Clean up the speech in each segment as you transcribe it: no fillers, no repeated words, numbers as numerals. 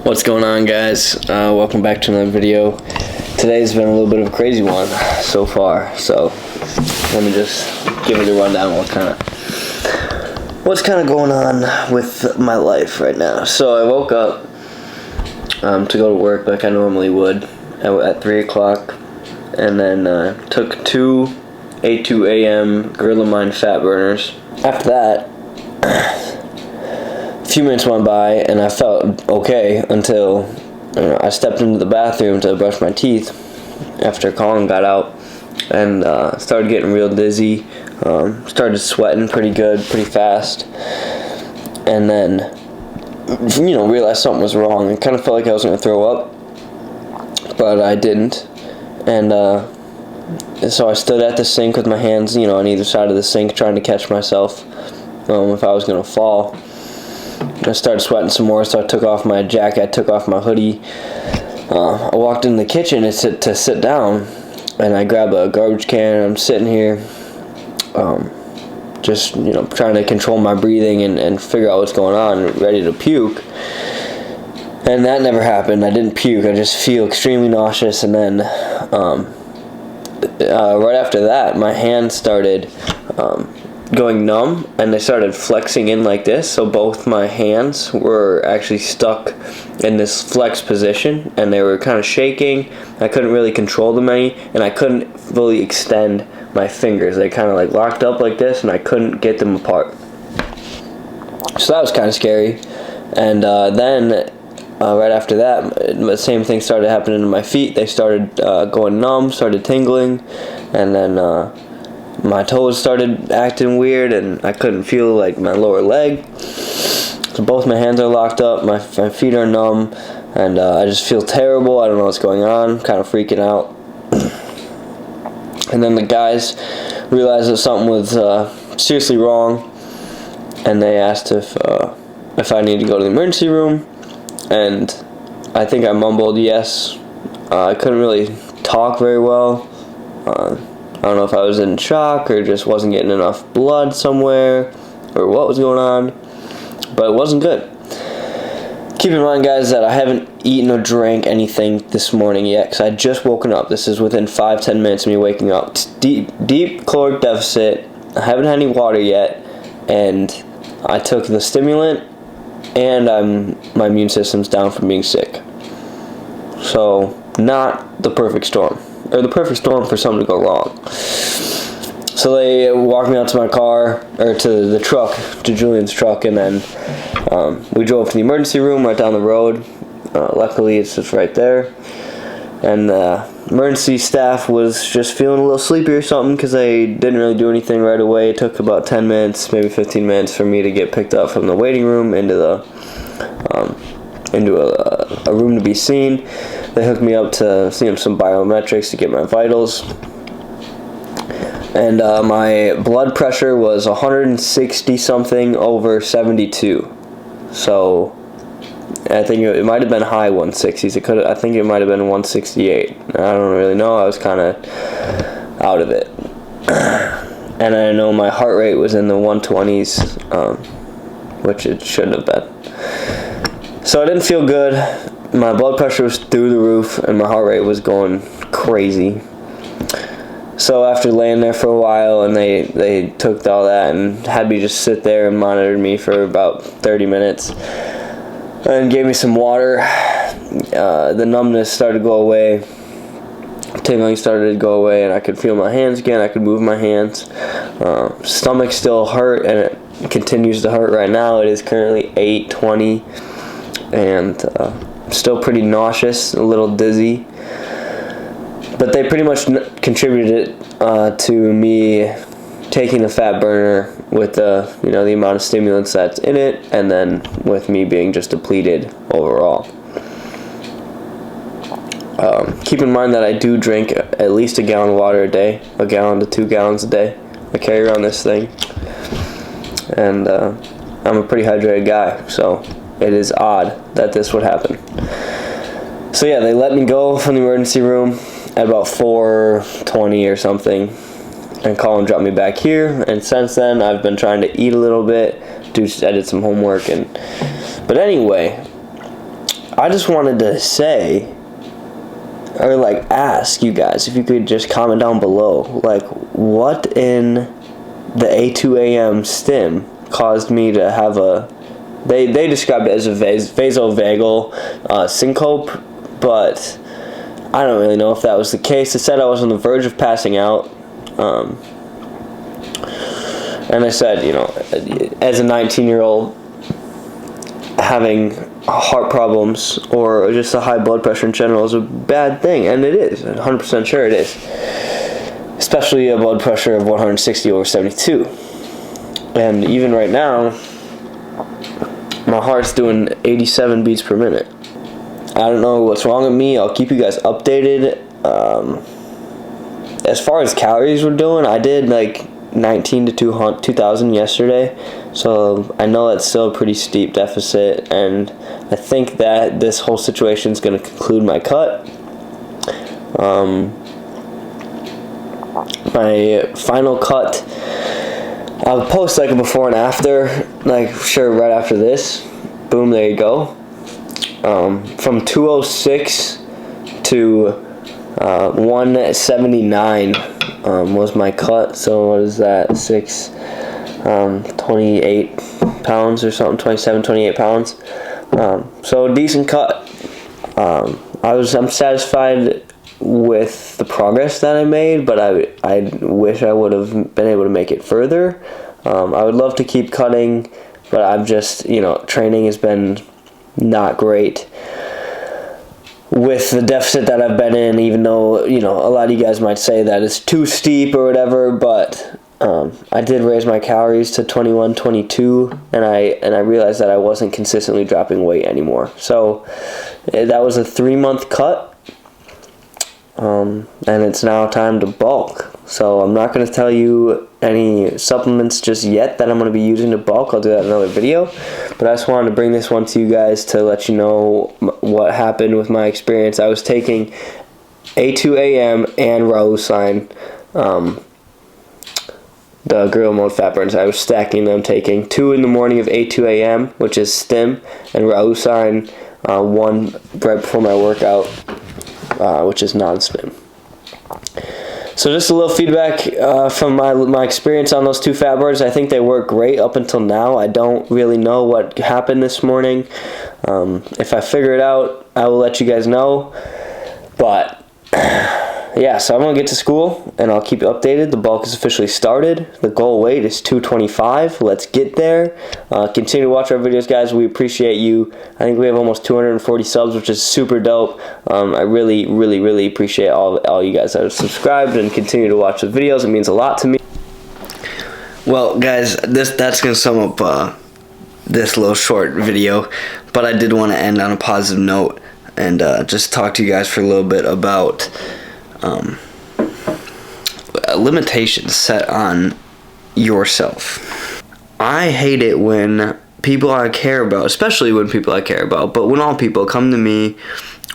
What's going on, guys? Welcome back to another video. Today's been a little bit of a crazy one so far, so let me just give it a rundown what's kind of going on with my life right now. So I woke up to go to work like I normally would at 3 o'clock, and then took 2 A2AM Gorilla Mind fat burners. After that, a few minutes went by and I felt okay until I stepped into the bathroom to brush my teeth after Colin got out, and started getting real dizzy, started sweating pretty good, pretty fast, and then realized something was wrong. It kind of felt like I was going to throw up, but I didn't, and so I stood at the sink with my hands on either side of the sink trying to catch myself if I was going to fall. I started sweating some more, so I took off my jacket, I took off my hoodie. I walked in the kitchen to sit down, and I grabbed a garbage can, and I'm sitting here just trying to control my breathing and figure out what's going on, ready to puke. And that never happened. I didn't puke. I just feel extremely nauseous, and then right after that, my hands started going numb, and they started flexing in like this, so both my hands were actually stuck in this flex position, and they were kind of shaking. I couldn't really control them any, and I couldn't fully extend my fingers. They kind of like locked up like this, and I couldn't get them apart. So that was kind of scary. And then right after that, the same thing started happening to my feet. They started going numb, started tingling, and then my toes started acting weird, and I couldn't feel like my lower leg. So both my hands are locked up, my feet are numb, and I just feel terrible. I don't know what's going on, kind of freaking out. And then the guys realized that something was seriously wrong, and they asked if I needed to go to the emergency room, and I think I mumbled yes. I couldn't really talk very well. I don't know if I was in shock or just wasn't getting enough blood somewhere or what was going on, but it wasn't good. Keep in mind, guys, that I haven't eaten or drank anything this morning yet because I just woken up. This is within 5-10 minutes of me waking up. Deep caloric deficit. I haven't had any water yet, and I took the stimulant, and my immune system's down from being sick. So not the perfect storm. Or the perfect storm for something to go wrong. So they walked me out to my car, or to the truck, to Julian's truck, and then we drove to the emergency room right down the road. Luckily, it's just right there. And the emergency staff was just feeling a little sleepy or something because they didn't really do anything right away. It took about 10 minutes, maybe 15 minutes for me to get picked up from the waiting room into a room to be seen. They hooked me up to some biometrics to get my vitals, and my blood pressure was 160 something over 72. So I think it might have been high 160s. I think it might have been 168. I don't really know. I was kind of out of it, and I know my heart rate was in the 120s, which it shouldn't have been. So I didn't feel good. My blood pressure was through the roof, and my heart rate was going crazy. So after laying there for a while, and they took all that and had me just sit there and monitored me for about 30 minutes, and gave me some water. The numbness started to go away. Tingling started to go away, and I could feel my hands again. I could move my hands. Stomach still hurt, and it continues to hurt right now. It is currently 8:20, and still pretty nauseous, a little dizzy. But they pretty much contributed to me taking the fat burner with the the amount of stimulants that's in it, and then with me being just depleted overall. Keep in mind that I do drink at least a gallon of water a day, a gallon to 2 gallons a day. I carry around this thing, and I'm a pretty hydrated guy, so it is odd that this would happen. So yeah, they let me go from the emergency room at about 4:20 or something, and Colin dropped me back here, and since then I've been trying to eat a little bit, I did some homework, but anyway, I just wanted to say, or like ask you guys if you could just comment down below, like what in the A2AM stim caused me to have they described it as a vasovagal syncope, but I don't really know if that was the case. They said I was on the verge of passing out, and I said, you know, as a 19-year-old having heart problems or just a high blood pressure in general is a bad thing, and it is. 100% sure it is, especially a blood pressure of 160/72. And even right now, my heart's doing 87 beats per minute. I don't know what's wrong with me. I'll keep you guys updated. As far as calories we're doing, I did like 19 to 2,000 yesterday, so I know that's still a pretty steep deficit, and I think that this whole situation is going to conclude my cut. My final cut, I'll post like a before and after, like sure right after this. Boom, there you go. From 206 to 179 was my cut. So what is that? 28 pounds or something, 27, 28 pounds. So a decent cut. I'm satisfied with the progress that I made, but I wish I would have been able to make it further. I would love to keep cutting, but I'm just, you know, training has been not great with the deficit that I've been in, even though, you know, a lot of you guys might say that it's too steep or whatever, but I did raise my calories to 21, 22, and I realized that I wasn't consistently dropping weight anymore. So that was a 3-month cut, and it's now time to bulk. So I'm not going to tell you any supplements just yet that I'm going to be using to bulk. I'll do that in another video. But I just wanted to bring this one to you guys to let you know what happened with my experience. I was taking A2AM and Rausign, the Gorilla Mode fat burners. I was stacking them, taking 2 in the morning of A2AM, which is stim, and Rausign 1 right before my workout, which is non-stim. So just a little feedback from my experience on those 2 fat burners. I think they work great up until now. I don't really know what happened this morning. If I figure it out, I will let you guys know. But yeah, so I'm going to get to school, and I'll keep you updated. The bulk is officially started. The goal weight is 225. Let's get there. Continue to watch our videos, guys. We appreciate you. I think we have almost 240 subs, which is super dope. I really, really, really appreciate all you guys that have subscribed and continue to watch the videos. It means a lot to me. Well, guys, that's going to sum up this little short video, but I did want to end on a positive note and just talk to you guys for a little bit about limitations set on yourself. I hate it when people I care about, especially when people I care about, but when all people come to me,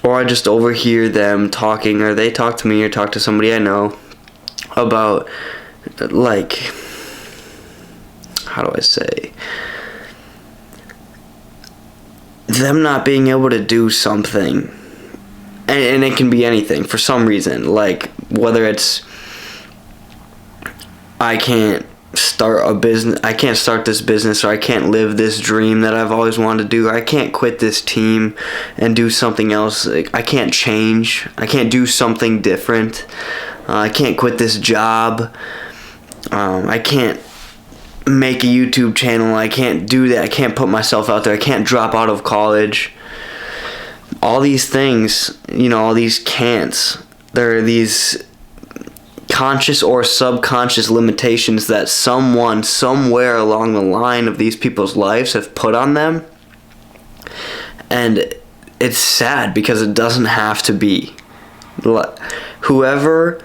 or I just overhear them talking, or they talk to me or talk to somebody I know about, like, how do I say, them not being able to do something. And it can be anything for some reason, like whether it's I can't start a business, I can't start this business, or I can't live this dream that I've always wanted to do, or I can't quit this team and do something else. Like, I can't change, I can't do something different, I can't quit this job, I can't make a YouTube channel, I can't do that, I can't put myself out there, I can't drop out of college. All these things, you know, all these can'ts, there are these conscious or subconscious limitations that someone somewhere along the line of these people's lives have put on them, and it's sad because it doesn't have to be. Whoever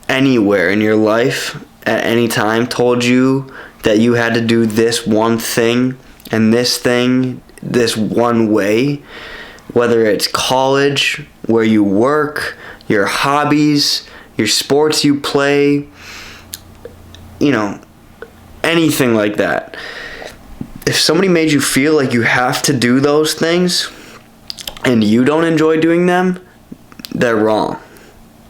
anywhere in your life at any time told you that you had to do this one thing and this thing this one way, whether it's college, where you work, your hobbies, your sports you play, you know, anything like that. If somebody made you feel like you have to do those things, and you don't enjoy doing them, they're wrong.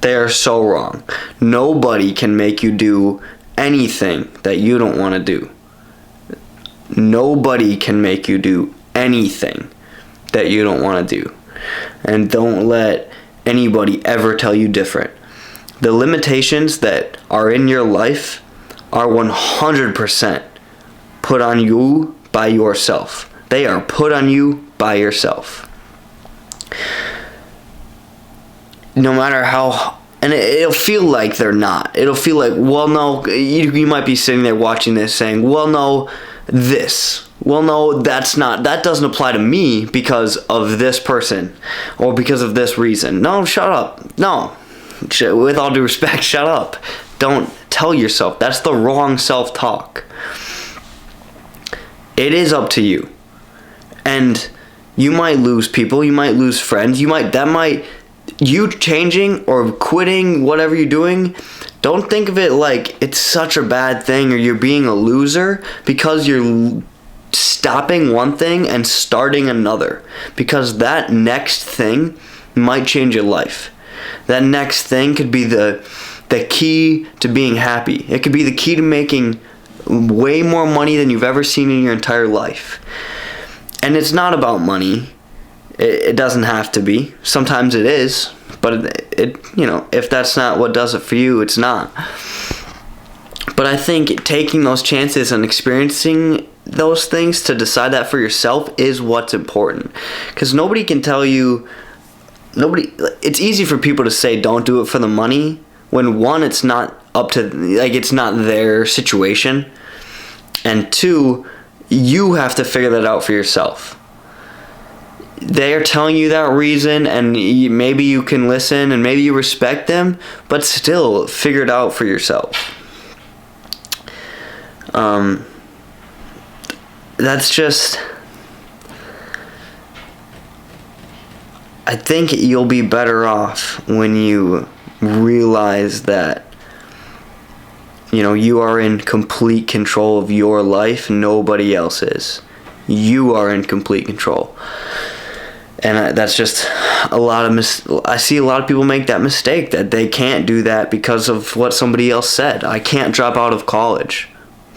They are so wrong. Nobody can make you do anything that you don't want to do. Nobody can make you do anything that you don't want to do. And don't let anybody ever tell you different. The limitations that are in your life are 100% put on you by yourself. They are put on you by yourself. No matter how, and it'll feel like they're not. It'll feel like, well, no, you might be sitting there watching this saying, well, no, this. Well, no, that doesn't apply to me because of this person or because of this reason. No, shut up. No. With all due respect, shut up. Don't tell yourself. That's the wrong self-talk. It is up to you. And you might lose people, you might lose friends, you changing or quitting whatever you're doing, don't think of it like it's such a bad thing or you're being a loser because you're stopping one thing and starting another. Because that next thing might change your life. That next thing could be the key to being happy. It could be the key to making way more money than you've ever seen in your entire life. And it's not about money. It doesn't have to be. Sometimes it is, but if that's not what does it for you, it's not. But I think taking those chances and experiencing those things to decide that for yourself is what's important. Because nobody can tell you, it's easy for people to say don't do it for the money when one, it's not up to, it's not their situation, and two, you have to figure that out for yourself. They are telling you that reason, and maybe you can listen and maybe you respect them, but still figure it out for yourself. That's just, I think you'll be better off when you realize that you are in complete control of your life. Nobody else is. You are in complete control. And that's just I see a lot of people make that mistake, that they can't do that because of what somebody else said. I can't drop out of college.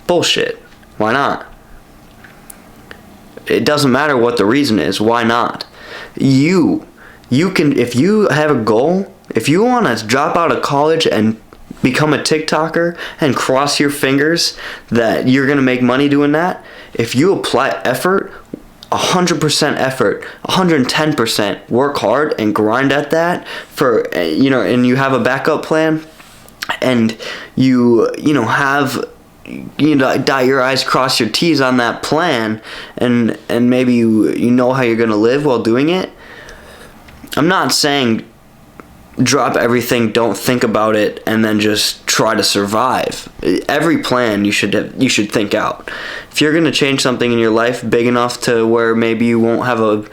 Bullshit. Why not? It doesn't matter what the reason is. Why not? You can, if you have a goal, if you want to drop out of college and become a TikToker and cross your fingers that you're going to make money doing that, if you apply effort, 100% effort, 110%, work hard and grind at that and you have a backup plan, and dot your I's, cross your T's on that plan, and maybe you know how you're going to live while doing it. I'm not saying drop everything, don't think about it, and then just try to survive. Every plan you should think out. If you're going to change something in your life big enough to where maybe you won't have a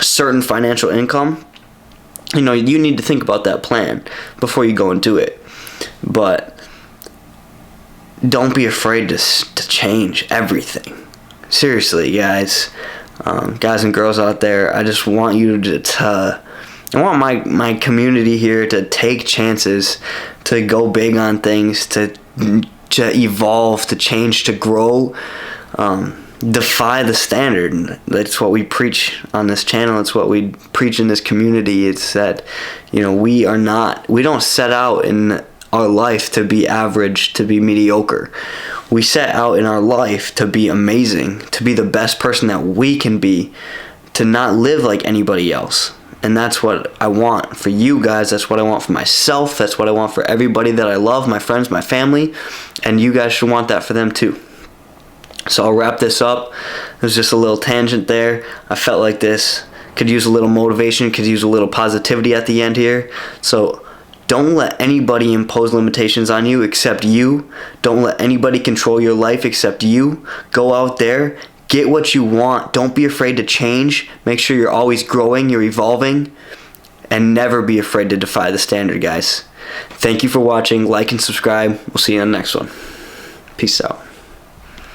certain financial income, you need to think about that plan before you go and do it. But don't be afraid to change everything. Seriously, guys and girls out there, I just want you to I want my community here to take chances, to go big on things, to evolve, to change, to grow, defy the standard. That's what we preach on this channel. It's what we preach in this community. It's that we don't set out in our life to be average, to be mediocre. We set out in our life to be amazing, to be the best person that we can be, to not live like anybody else. And that's what I want for you guys. That's what I want for myself. That's what I want for everybody that I love, my friends, my family. And you guys should want that for them too. So I'll wrap this up. It was just a little tangent there. I felt like this could use a little motivation, could use a little positivity at the end here. So don't let anybody impose limitations on you except you. Don't let anybody control your life except you. Go out there. Get what you want. Don't be afraid to change. Make sure you're always growing, you're evolving, and never be afraid to defy the standard, guys. Thank you for watching. Like and subscribe. We'll see you in the next one. Peace out.